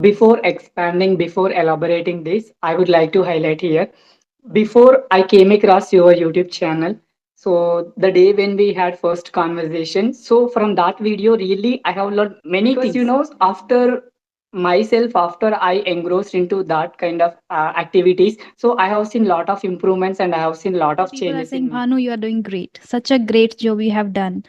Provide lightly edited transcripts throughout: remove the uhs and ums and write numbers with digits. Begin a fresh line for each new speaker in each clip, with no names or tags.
Before expanding, before elaborating this, I would like to highlight here. Before I came across your YouTube channel, so the day when we had first conversation, so from that video, really, I have learned many because things. After myself, after I engrossed into that kind of activities, so I have seen lot of improvements and I have seen lot
So
of
people are
changes
saying,
in me.
Bhanu, you are doing great. Such a great job you have done.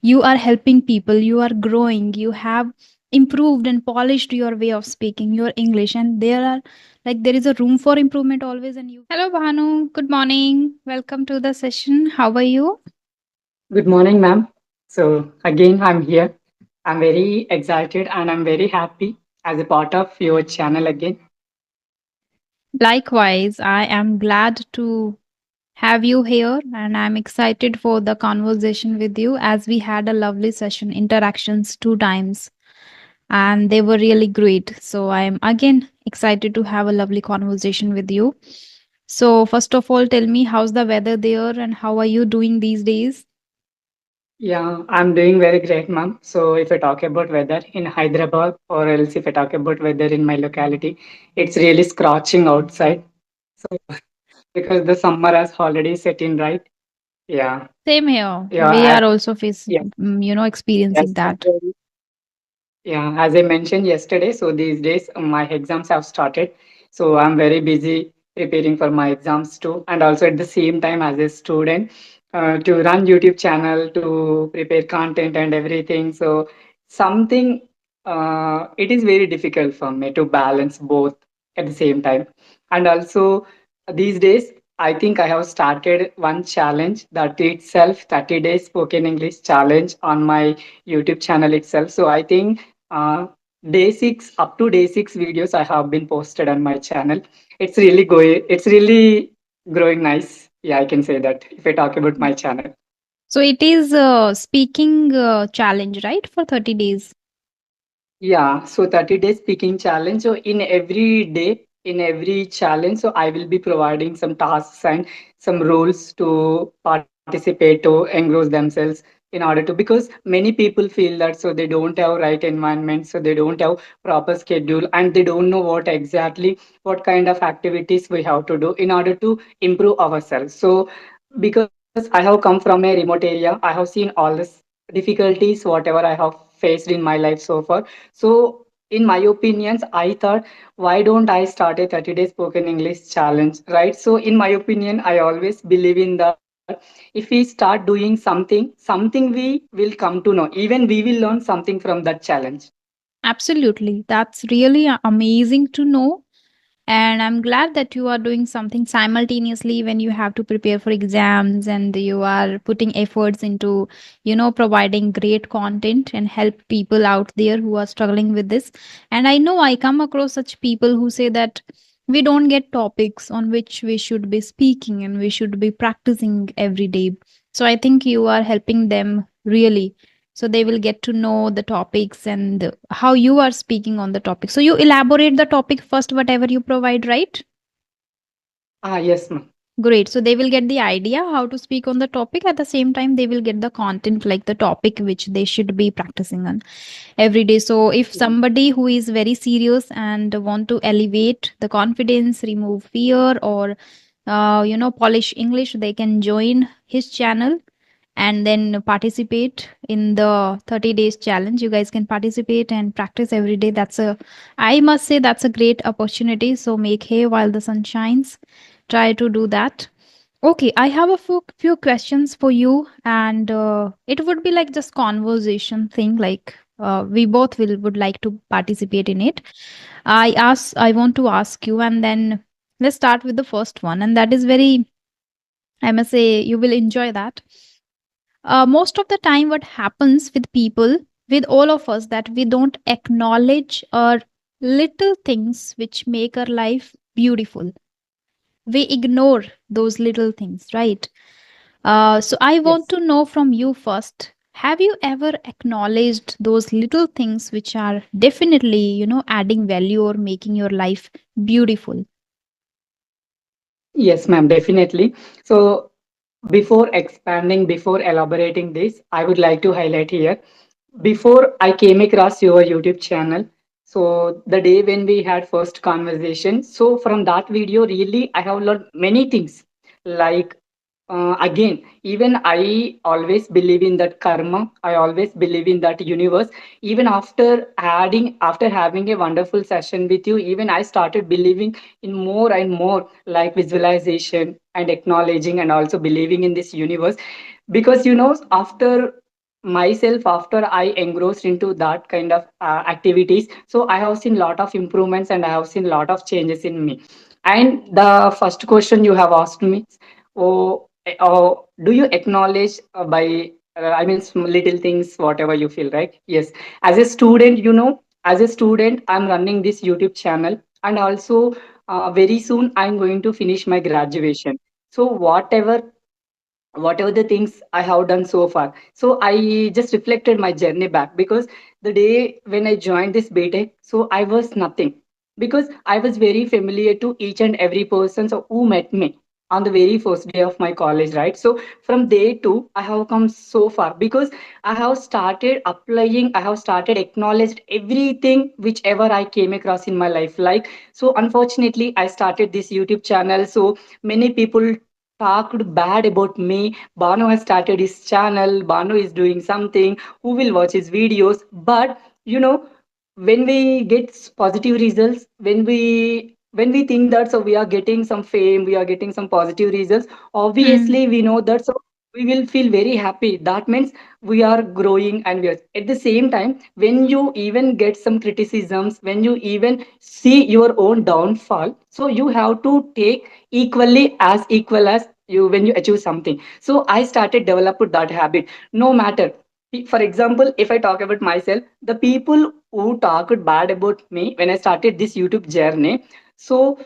You are helping people, you are growing, you have improved and polished your way of speaking your English, and there is a room for improvement always. And you, hello Bhanu, good morning, welcome to the session. How are you?
Good morning, ma'am. So again, I'm here. I'm very excited and I'm very happy as a part of your channel again.
Likewise, I am glad to have you here, and I'm excited for the conversation with you as we had a lovely session interactions two times, and they were really great. So I'm again excited to have a lovely conversation with you. So first of all, tell me, how's the weather there and how are you doing these days?
Yeah, I'm doing very great, ma'am. So if I talk about weather in Hyderabad or else if I talk about weather in my locality, it's really scorching outside. So because the summer has already set in, right? Yeah.
Same here. We
Yeah.
are also facing,
Yeah.
experiencing
Yes.
that.
Yeah, as I mentioned yesterday, so these days my exams have started. So I'm very busy preparing for my exams too. And also at the same time as a student to run YouTube channel, to prepare content and everything. So something it is very difficult for me to balance both at the same time. And also these days, I think I have started one challenge that itself 30 days spoken English challenge on my YouTube channel itself. So I think day six up to day six videos I have been posted on my channel. It's really growing nice. Yeah, I can say that if I talk about my channel.
So it is a speaking challenge, right? For 30 days.
Yeah, so 30 days speaking challenge. So in every day, in every challenge, so I will be providing some tasks and some rules to participate to engross themselves in order to because many people feel that so they don't have right environment, so they don't have proper schedule and they don't know what exactly what kind of activities we have to do in order to improve ourselves. So because I have come from a remote area, I have seen all this difficulties, whatever I have faced in my life so far. So, in my opinions, I thought, why don't I start a 30 day spoken English challenge, right? So, in my opinion, I always believe in that if we start doing something we will come to know. Even we will learn something from that challenge.
Absolutely. That's really amazing to know. And I'm glad that you are doing something simultaneously when you have to prepare for exams and you are putting efforts into, providing great content and help people out there who are struggling with this. And I know I come across such people who say that we don't get topics on which we should be speaking and we should be practicing every day. So I think you are helping them really, so they will get to know the topics and how you are speaking on the topic. So you elaborate the topic first, whatever you provide, right?
Ah, yes, ma'am.
Great. So they will get the idea how to speak on the topic. At the same time, they will get the content, like the topic which they should be practicing on every day. So if somebody who is very serious and want to elevate the confidence, remove fear, or polish English, they can join his channel and then participate in the 30 days challenge. You guys can participate and practice every day. I must say, that's a great opportunity. So make hay while the sun shines. Try to do that. Okay, I have a few questions for you, and it would be like just conversation thing. Like we both will would like to participate in it. I want to ask you, and then let's start with the first one, and that is very. I must say you will enjoy that. Most of the time, what happens with people, with all of us, that we don't acknowledge our little things which make our life beautiful. We ignore those little things, right? So I want
Yes.
to know from you first, have you ever acknowledged those little things which are definitely, adding value or making your life beautiful?
Yes, ma'am, definitely. So, before expanding, before elaborating this, I would like to highlight here. Before I came across your YouTube channel, So the day when we had first conversation, so from that video, really, I have learned many things. Like again, even I always believe in that karma. I always believe in that universe. Even after having a wonderful session with you, even I started believing in more and more, like visualization and acknowledging, and also believing in this universe. Because after myself, after I engrossed into that kind of activities, so I have seen lot of improvements and I have seen lot of changes in me. And the first question you have asked me, oh, do you acknowledge by I mean little things, whatever you feel, right? Yes. As a student, as a student, I'm running this YouTube channel, and also very soon I'm going to finish my graduation. So whatever the things I have done so far. So I just reflected my journey back, because the day when I joined this BTech, so I was nothing, because I was very familiar to each and every person so who met me on the very first day of my college, right? So from day two, I have come so far, because I have started applying, I have started acknowledged everything whichever I came across in my life. Like, so unfortunately, I started this YouTube channel. So many people talked bad about me. Bano has started his channel. Bano is doing something. Who will watch his videos? But when we get positive results, when we think that so we are getting some fame, we are getting some positive results.
Hmm.
Obviously, we know that so we will feel very happy. That means we are growing, and we are at the same time. When you even get some criticisms, when you even see your own downfall, so you have to take equally as equal as you when you achieve something. So I started develop that habit. No matter, for example, if I talk about myself, the people who talked bad about me when I started this YouTube journey, so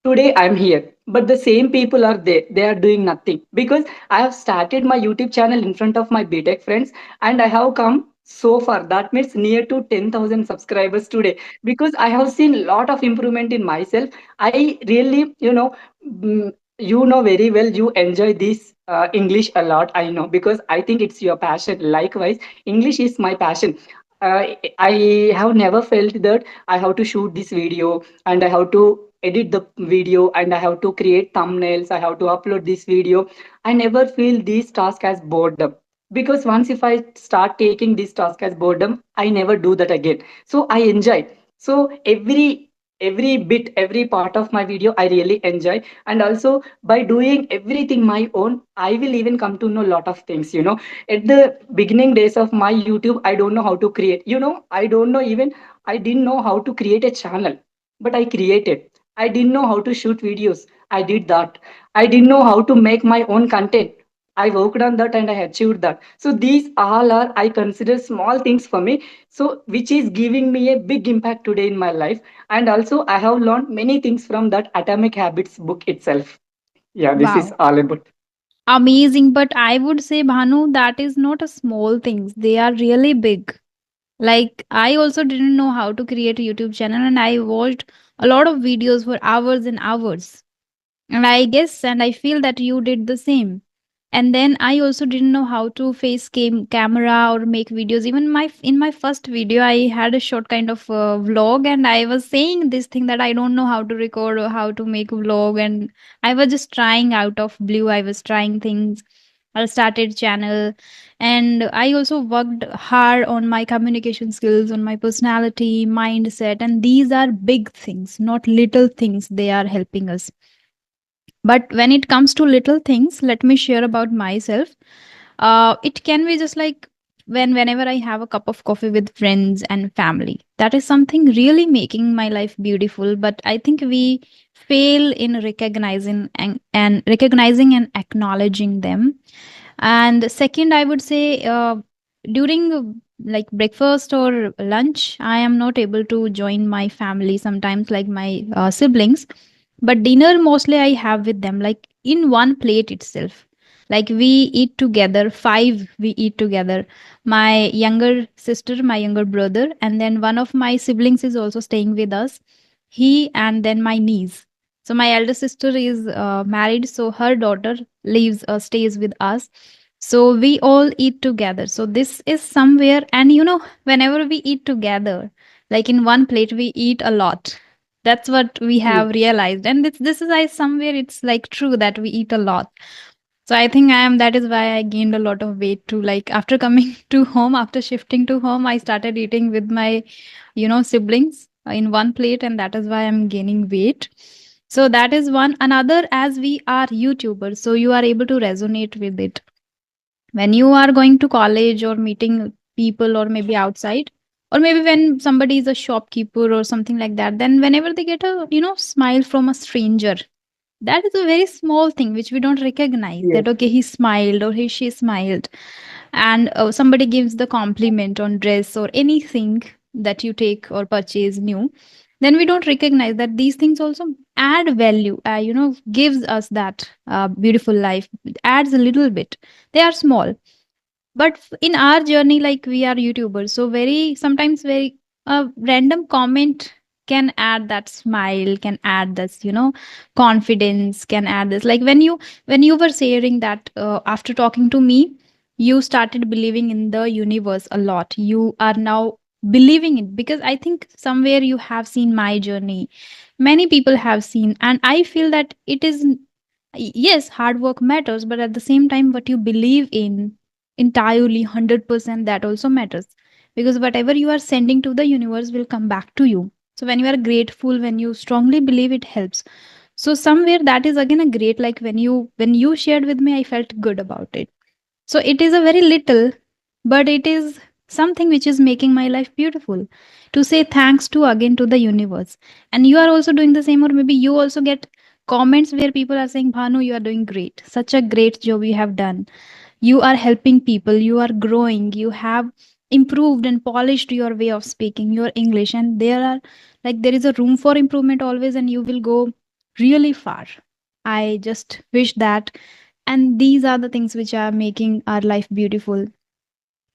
today I'm here, but the same people are there, they are doing nothing, because I have started my YouTube channel in front of my BTech friends, and I have come so far. That means near to 10,000 subscribers today, because I have seen a lot of improvement in myself. I really, you know very well, you enjoy this English a lot. I know, because I think it's your passion. Likewise, English is my passion. I have never felt that I have to shoot this video, and I have to edit the video, and I have to create thumbnails, I have to upload this video. I never feel this task as boredom, because once if I start taking this task as boredom, I never do that again. So I enjoy. So every bit, every part of my video I really enjoy. And also by doing everything my own, I will even come to know a lot of things. At the beginning days of my YouTube, I don't know how to create, I don't know, even I didn't know how to create a channel, but I created. I didn't know how to shoot videos. I did that. I didn't know how to make my own content. I worked on that and I achieved that. So these all are, I consider, small things for me. So which is giving me a big impact today in my life. And also I have learned many things from that Atomic Habits book itself. Yeah, this is
Wow.
all about.
Amazing. But I would say, Bhanu, that is not a small things. They are really big. Like, I also didn't know how to create a YouTube channel, and I watched a lot of videos for hours and hours. And I guess, and I feel that you did the same. And then I also didn't know how to face camera or make videos. Even in my first video, I had a short kind of vlog, and I was saying this thing that I don't know how to record or how to make a vlog, and I was just trying out of blue. I was trying things. I started channel, and I also worked hard on my communication skills, on my personality, mindset, and these are big things, not little things. They are helping us. But when it comes to little things, let me share about myself. It can be just like whenever I have a cup of coffee with friends and family. That is something really making my life beautiful. But I think we fail in recognizing and acknowledging them. And second, I would say during like breakfast or lunch, I am not able to join my family sometimes, like my siblings. But dinner mostly I have with them, like in one plate itself. Like we eat together, five we eat together. My younger sister, my younger brother, and then one of my siblings is also staying with us. He and then my niece. So my elder sister is married, so her daughter stays with us. So we all eat together. So this is somewhere, and whenever we eat together, Like in one plate we eat a lot. That's what we have
Yes.
realized, and this is, I somewhere it's like true that we eat a lot. So I think I am, that is why I gained a lot of weight too. Like after coming to home, after shifting to home, I started eating with my, siblings in one plate, and that is why I'm gaining weight. So that is one. Another, as we are YouTubers, so you are able to resonate with it. When you are going to college or meeting people, or maybe outside, or maybe when somebody is a shopkeeper or something like that, then whenever they get a, smile from a stranger, that is a very small thing which we don't recognize,
Yes.
that okay, he smiled or she smiled, and somebody gives the compliment on dress or anything that you take or purchase new, then we don't recognize that these things also add value, gives us that beautiful life, adds a little bit. They are small, but in our journey, like we are YouTubers, so very sometimes very a random comment can add that smile, can add this, confidence, can add this. Like when you were sharing that after talking to me, you started believing in the universe a lot. You are now believing it because I think somewhere you have seen my journey. Many people have seen, and I feel that it is yes, hard work matters, but at the same time, what you believe in entirely 100%, that also matters, because whatever you are sending to the universe will come back to you. So when you are grateful, when you strongly believe, it helps. So somewhere that is again a great, like when you shared with me, I felt good about it. So it is a very little, but it is something which is making my life beautiful. To say thanks to again to the universe. And you are also doing the same, or maybe you also get comments where people are saying, Bhanu, you are doing great. Such a great job you have done. You are helping people, you are growing, you have improved and polished your way of speaking, your English. And there is a room for improvement always, and you will go really far. I just wish that. And these are the things which are making our life beautiful.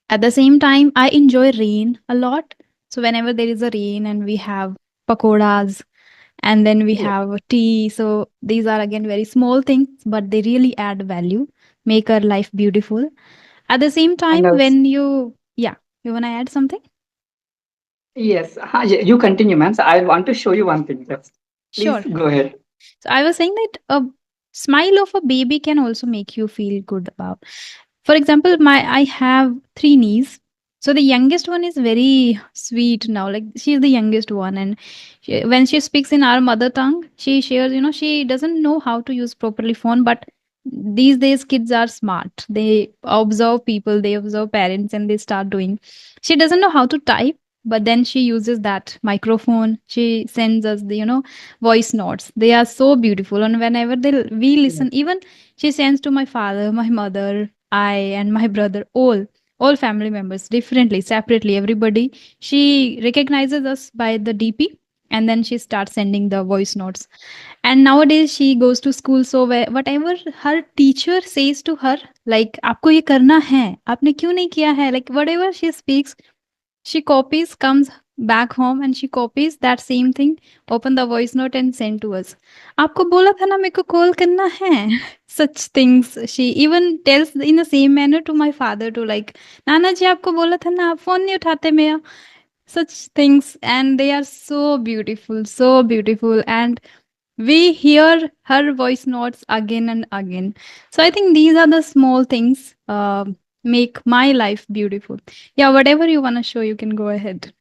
At the same time, I enjoy rain a lot. So whenever there is a rain and we have pakoras, and then we
Yes.
have tea, so these are again very small things, but they really add value, make our life beautiful. At the same
And
time,
also,
when yeah, you want to add something?
yes, you continue, ma'am. So I want to show you one thing. Just please
Sure.
go ahead.
So I was saying that a smile of a baby can also make you feel good about. For example, my I have three niece. So the youngest one is very sweet now. Like she's the youngest one, and when she speaks in our mother tongue, she shares. She doesn't know how to use properly phone, but these days kids are smart. They observe people, they observe parents, and they start doing. She doesn't know how to type, but then she uses that microphone. She sends us the voice notes. They are so beautiful, and whenever we listen, even she sends to my father, my mother, I, and my brother, all family members, differently, separately, everybody. She recognizes us by the DP, and then she starts sending the voice notes. And nowadays she goes to school, so whatever her teacher says to her, like आपको ये करना है, आपने क्यों नहीं किया है, like whatever she speaks, she copies, comes back home, and she copies that same thing, open the voice note and send to us. आपको बोला था ना मेरे को कॉल करना है. Such things she even tells in the same manner to my father to, like, नाना जी आपको बोला था ना, आप फोन नहीं उठाते मेरा. Such things, and they are so beautiful, so beautiful. And we hear her voice notes again and again. So I think these are the small things make my life beautiful. Yeah, whatever you want to show, you can go ahead.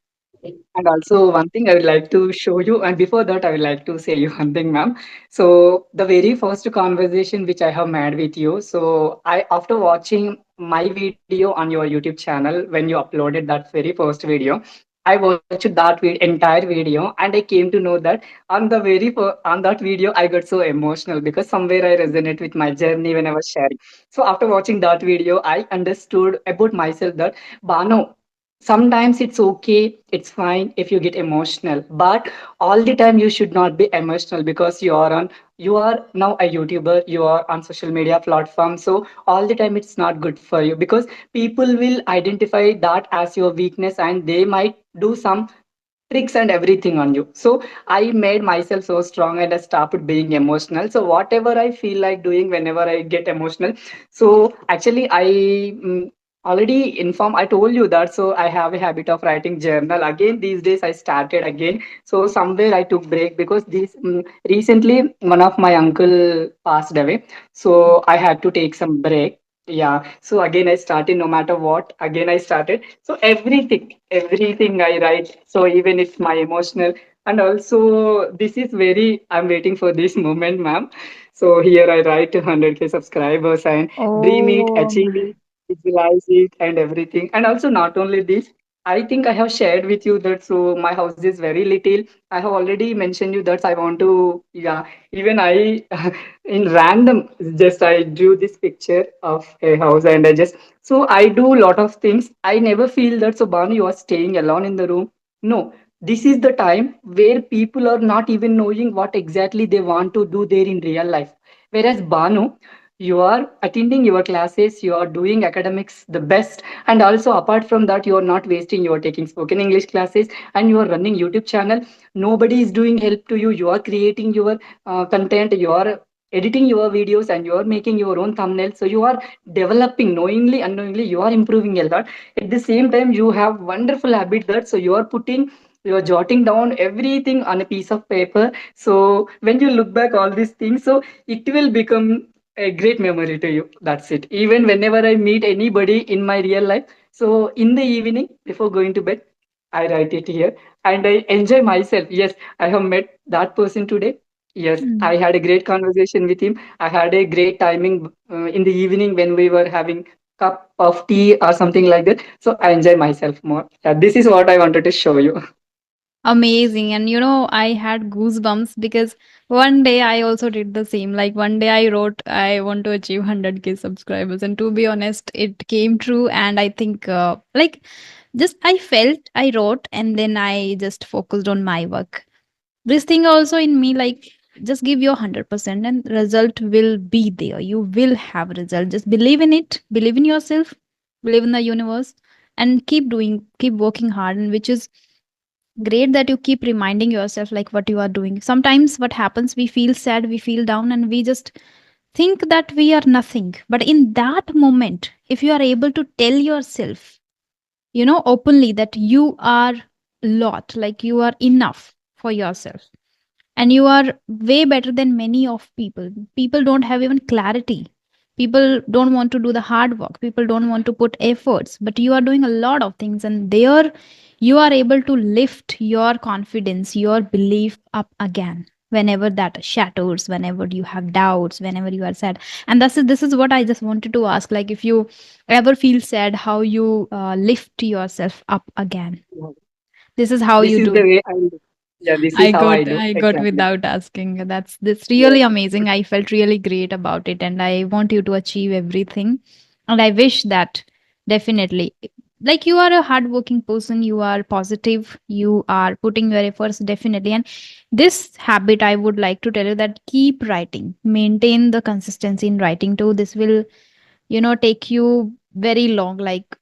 And also one thing I would like to show you, and before that I would like to say you one thing, ma'am. So the very first conversation which I have made with you, so I after watching my video on your YouTube channel when you uploaded that very first video, I watched that entire video and I came to know that on that video I got so emotional because somewhere I resonate with my journey when I was sharing. So after watching that video, I understood about myself that Bano, sometimes it's okay, it's fine if you get emotional, but all the time you should not be emotional because you are now a YouTuber, you are on social media platform, so all the time it's not good for you because people will identify that as your weakness and they might do some tricks and everything on you. So I made myself so strong and I stopped being emotional. So whatever I feel like doing whenever I get emotional, so actually I already informed. I told you that. So I have a habit of writing journal again. These days I started again. So somewhere I took break because this recently one of my uncle passed away. So I had to take some break. Yeah. So again I started. No matter what, again I started. So everything I write. So even it's my emotional. And also, this is very, I'm waiting for this moment, ma'am. So here I write to 100K subscribers and dream it,
Oh,
achieve it, visualize it, and everything. And also, not only this, I think I have shared with you that so my house is very little. I have already mentioned you that I want to, yeah, even I, in random, just I drew this picture of a house and I just, so I do a lot of things. I never feel that, so Banu, you are staying alone in the room. No, this is the time where people are not even knowing what exactly they want to do there in real life. Whereas Banu, you are attending your classes, you are doing academics the best, and also apart from that, you are not wasting. You are taking spoken English classes, and you are running YouTube channel. Nobody is doing help to you. You are creating your content. You are editing your videos, and you are making your own thumbnail. So you are developing knowingly, unknowingly. You are improving a lot. At the same time, you have wonderful habit that so you are putting, you're jotting down everything on a piece of paper. So when you look back all these things, so it will become a great memory to you. That's it. Even whenever I meet anybody in my real life, so in the evening before going to bed, I write it here and I enjoy myself. Yes, I have met that person today. Yes,
mm.
I had a great conversation with him. I had a great timing in the evening when we were having cup of tea or something like that. So I enjoy myself more. Yeah, this is what I wanted to show you.
Amazing. And I had goosebumps because one day I also did the same. Like one day I wrote, I want to achieve 100K subscribers. And to be honest, it came true. And I think, just I felt I wrote and then I just focused on my work. This thing also in me, like, just give your 100% and result will be there. You will have result. Just believe in it, believe in yourself, believe in the universe, and keep doing, keep working hard. And which is great that you keep reminding yourself like what you are doing. Sometimes what happens, we feel sad, we feel down, and we just think that we are nothing. But in that moment, if you are able to tell yourself, openly, that you are lot, like you are enough for yourself, and you are way better than many of people don't have even clarity, people don't want to do the hard work, people don't want to put efforts, but you are doing a lot of things, and there you are able to lift your confidence, your belief up again whenever that shatters, whenever you have doubts, whenever you are sad. And this is what I just wanted to ask, like if you ever feel sad, how you lift yourself up again. This is how
This
you
is
do.
the way I do. Yeah, this is
I
how I
got
do.
I got
Exactly.
without asking. That's
Yes.
really amazing. I felt really great about it and I want you to achieve everything. And I wish that definitely, like, you are a hardworking person, you are positive, you are putting your efforts definitely. And this habit, I would like to tell you that keep writing. Maintain the consistency in writing too. This will take you very long, like,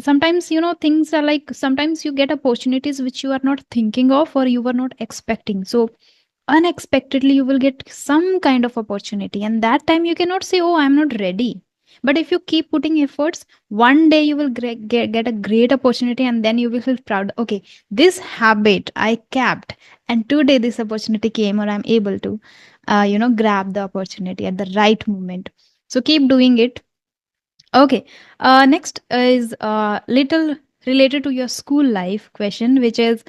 sometimes things are like, sometimes you get opportunities which you are not thinking of or you were not expecting. So unexpectedly you will get some kind of opportunity, and that time you cannot say, oh, I'm not ready. But if you keep putting efforts, one day you will get a great opportunity, and then you will feel proud. Okay, this habit I kept, and today this opportunity came, or I'm able to grab the opportunity at the right moment. So keep doing it. Okay. Next is little related to your school life question, which is,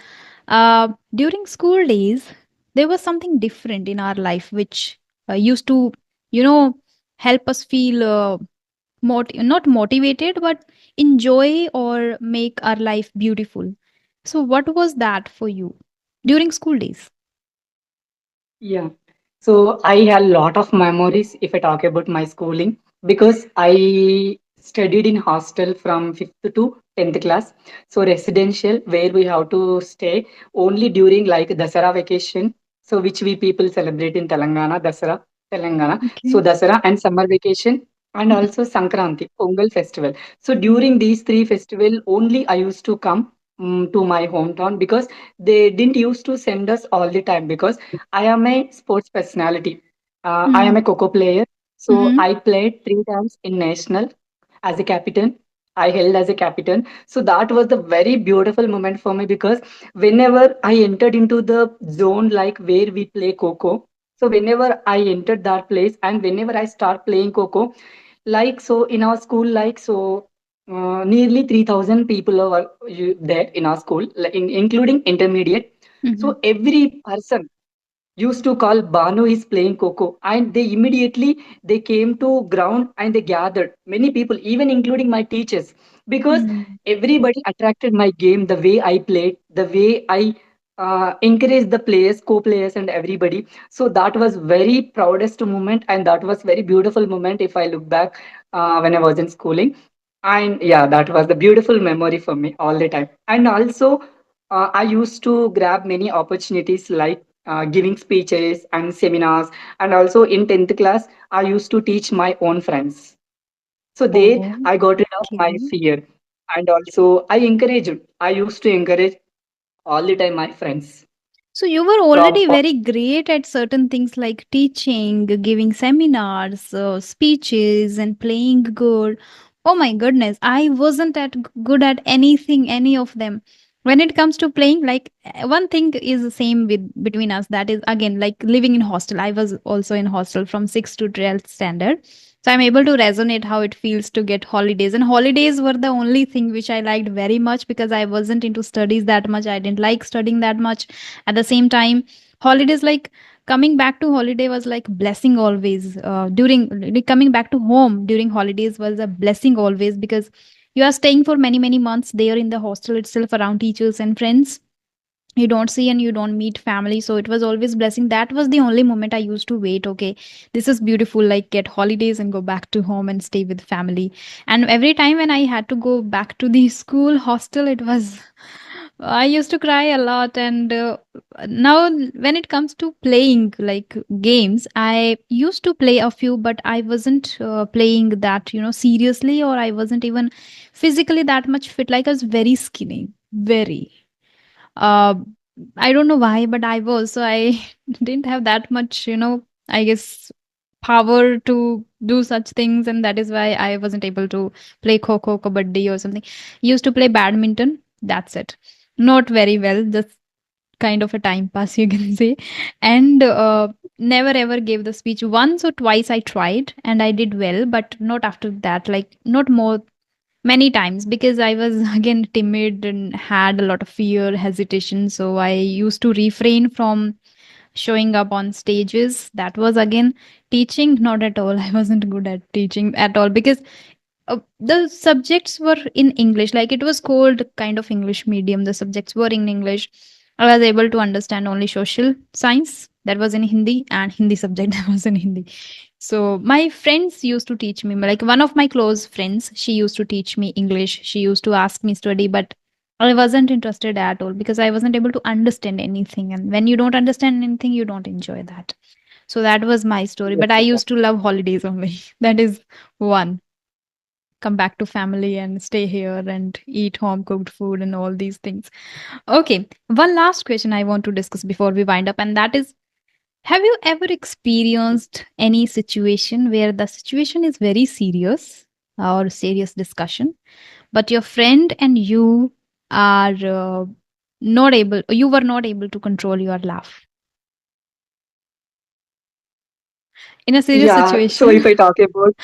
during school days, there was something different in our life which used to, you know, help us feel not motivated, but enjoy or make our life beautiful. So, what was that for you during school days?
Yeah. So I had a lot of memories if I talk about my schooling because I studied in hostel from 5th to 10th class. So residential where we have to stay only during like Dasara vacation. So which we people celebrate in Telangana, Dasara, Telangana. So
Okay.
Dasara and summer vacation and
Mhm.
also Sankranti, Pongal festival. So during these three festival only I used to come to my hometown because they didn't used to send us all the time because I am a sports personality. I am
Mhm.
a Coco player. So
Mhm.
I played 3 times in national as a captain. I held as a captain. So that was the very beautiful moment for me, because whenever I entered into the zone like where we play Coco, so whenever I entered that place and whenever I start playing Coco, like so in our school, nearly 3,000 people are there in our school, including intermediate.
Mhm.
So every person used to call Banu is playing Coco, and they immediately they came to ground and they gathered many people, even including my teachers, because
Mm.
everybody attracted my game, the way I played, the way I encouraged the players, co-players, and everybody. So that was very proudest moment, and that was very beautiful moment if I look back when I was in schooling. And yeah, that was the beautiful memory for me all the time. And also, I used to grab many opportunities like giving speeches and seminars. And also in 10th class, I used to teach my own friends. So there
Oh,
I got rid of my
okay.
fear. And also I used to encourage all the time my friends.
So you were
From
already very great at certain things like teaching, giving seminars, speeches, and playing good. Oh my goodness, I wasn't good at anything, any of them. When it comes to playing, like one thing is the same with between us. That is again like living in hostel. I was also in hostel from 6th to 12th standard. So I'm able to resonate how it feels to get holidays. And holidays were the only thing which I liked very much because I wasn't into studies that much. I didn't like studying that much. At the same time, holidays like coming back to holiday was like blessing always. During like, coming back to home during holidays was a blessing always because you are staying for many months there in the hostel itself around teachers and friends you don't see and you don't meet family, so it was always blessing. That was the only moment I used to wait. Okay, this is beautiful, like get holidays and go back to home and stay with family. And every time when I had to go back to the school hostel, it was I used to cry a lot. And now when it comes to playing like games, I used to play a few, but I wasn't playing that seriously, or I wasn't even physically that much fit. Like I was very skinny, very uh, I don't know why, but I was. So I didn't have that much, I guess, power to do such things. And that is why I wasn't able to play Kho, Kabaddi or something. Used to play badminton. That's it. Not very well, just kind of a time pass, you can say. And never ever gave the speech. Once or twice I tried and I did well, but not after that, like not more many times because I was again timid and had a lot of fear, hesitation. So I used to refrain from showing up on stages. That was again teaching, not at all. I wasn't good at teaching at all because the subjects were in English. Like it was called kind of English medium. The subjects were in English. I was able to understand only social science that was in Hindi and Hindi subject that was in Hindi. So my friends used to teach me, like one of my close friends, she used to teach me English. She used to ask me study, but I wasn't interested at all because I wasn't able to understand anything. And when you don't understand anything, you don't enjoy that. So that was my story. But I used to love holidays only. That is one. Come back to family and stay here and eat home cooked food and all these things. Okay. One last question I want to discuss before we wind up, and that is, have you ever experienced any situation where the situation is very serious or serious discussion, but your friend and you are you were not able to control your laugh in a serious
yeah, so
situation?
if I talk about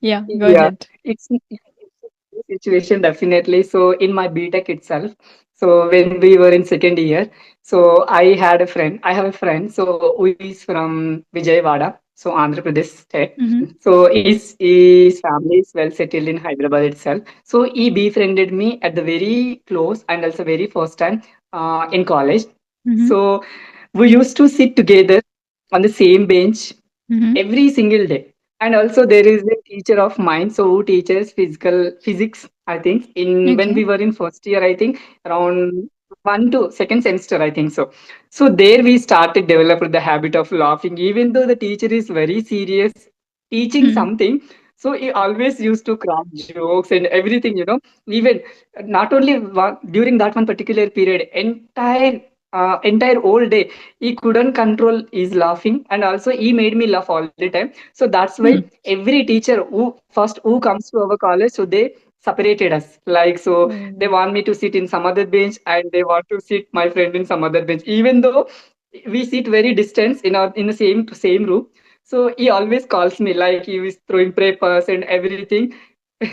Yeah, go
yeah,
ahead.
it's a situation definitely. So in my BTech itself, so when we were in second year, so I have a friend, so who is from Vijayawada, so Andhra Pradesh state.
Mm-hmm.
So his family is well settled in Hyderabad itself. So he befriended me at the very close and also very first time in college.
Mm-hmm.
So we used to sit together on the same bench
Mm-hmm.
every single day. And also there is a teacher of mine, so who teaches physics, I think, in when
Okay.
we were in first year, I think around one to second semester, I think so. So there we started developed the habit of laughing, even though the teacher is very serious teaching
Mm-hmm.
something. So he always used to crack jokes and everything, even not only during that one particular period, entire whole day he couldn't control his laughing, and also he made me laugh all the time. So that's why every teacher who comes to our college, so they separated us. Like, so they
Oh.
want me to sit in some other bench and they want to sit my friend in some other bench, even though we sit very distance in the same room. So he always calls me, like he was throwing papers and everything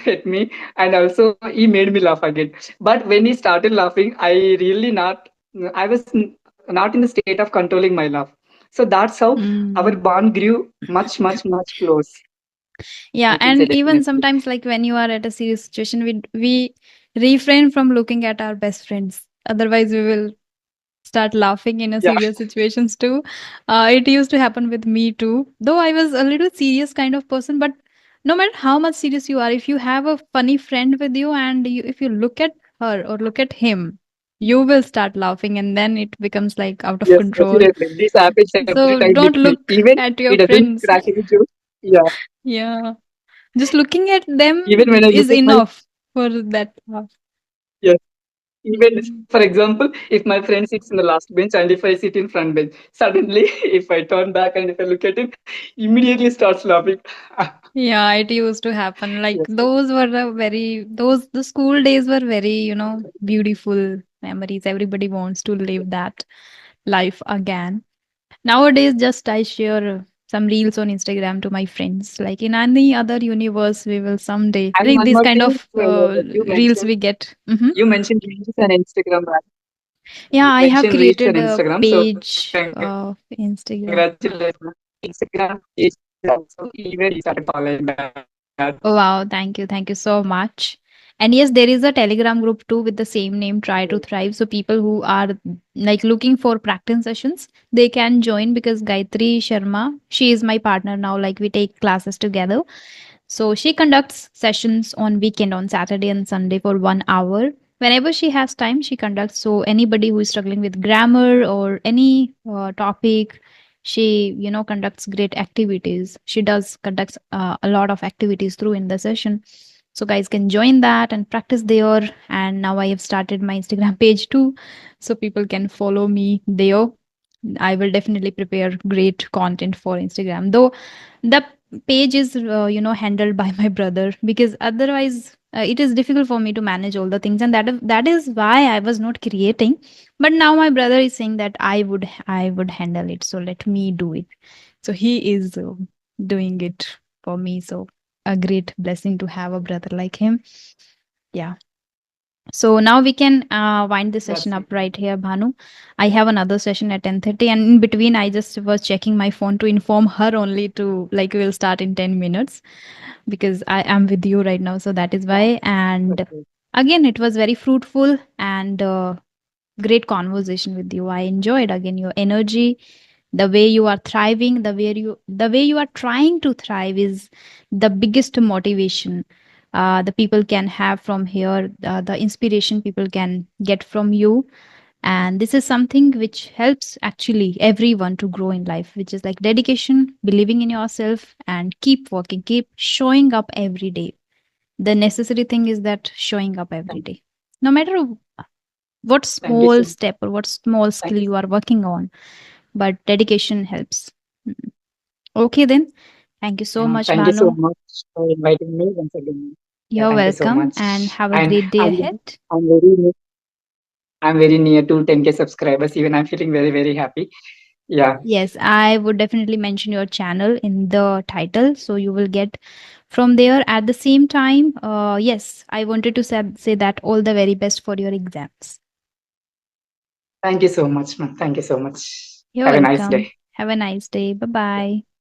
at me, and also he made me laugh again. But when he started laughing, I was not in the state of controlling my laugh. So that's how our
Mm.
bond grew much close.
Yeah,
I can say
and even
definitely.
sometimes, like when you are at a serious situation, we refrain from looking at our best friends. Otherwise, we will start laughing in a
Yeah.
serious situations too. It used to happen with me too. Though I was a little serious kind of person, but no matter how much serious you are, if you have a funny friend with you and if you look at her or look at him, you will start laughing, and then it becomes like out of
Yes,
control.
definitely. This happens every
So
time with
don't
me.
look
Even
at
he
your
doesn't
friends.
crack any joke. Yeah.
Yeah. Just looking at
Even
them
when I look
is
at my
enough for that laugh.
yes. Even
Mm.
for example, if my friend sits in the last bench and if I sit in front bench, suddenly if I turn back and if I look at him, immediately starts laughing.
Yeah, it used to happen. Like
Yes.
those were the school days were very, beautiful memories. Everybody wants to live that life again. Nowadays, just I share some reels on Instagram to my friends. Like in any other universe, we will someday
And
like
one
this
more
kind
thing,
of reels we get. Hmm.
you mentioned reels and Instagram, right?
Yeah,
You
I have
mentioned reels and
created a
Instagram. So
page of Instagram.
congratulations. Instagram page also even he started following that.
Oh, wow. Thank you. Thank you so much. And yes, there is a Telegram group too with the same name, Try to Thrive. So people who are like looking for practice sessions, they can join because Gayatri Sharma, she is my partner now. Like we take classes together. So she conducts sessions on weekend on Saturday and Sunday for 1 hour. Whenever she has time, she conducts. So anybody who is struggling with grammar or any topic, she conducts great activities. She does conducts a lot of activities through in the session. So guys can join that and practice there. And now I have started my Instagram page too, so people can follow me there. I will definitely prepare great content for Instagram. Though the page is handled by my brother, because otherwise it is difficult for me to manage all the things, and that is why I was not creating. But now my brother is saying that I would handle it, so let me do it. So he is doing it for me. So a great blessing to have a brother like him. Yeah. So now we can wind the session
That's
up
it.
right here, Bhanu. I have another session at 10:30, and in between, I just was checking my phone to inform her only to like we'll start in 10 minutes because I am with you right now. So that is why. And
Okay.
again, it was very fruitful and great conversation with you. I enjoyed again your energy, the way you are thriving, the way you are trying to thrive is the biggest motivation the people can have from here, the inspiration people can get from you. And this is something which helps actually everyone to grow in life, which is like dedication, believing in yourself, and keep working, keep showing up every day. The necessary thing is that showing up every
Thank,
day, no matter what
thank you
small
so much.
step or what small
Thank
skill
you.
you are working on, but dedication helps. Mm. Okay, then. Thank you so much,
Thank you so
Banu.
much for inviting me once again. Yeah,
You're
thank you so
welcome and
much.
have a
And
great day ahead.
I'm I'm very near to 10K subscribers. Even I'm feeling very happy. Yeah.
Yes, I would definitely mention your channel in the title, so you will get from there. At the same time, yes, I wanted to say that all the very best for your exams.
Thank you so much, man. Thank you so much.
You're
Have a nice
welcome.
day.
Have a nice day. Bye bye.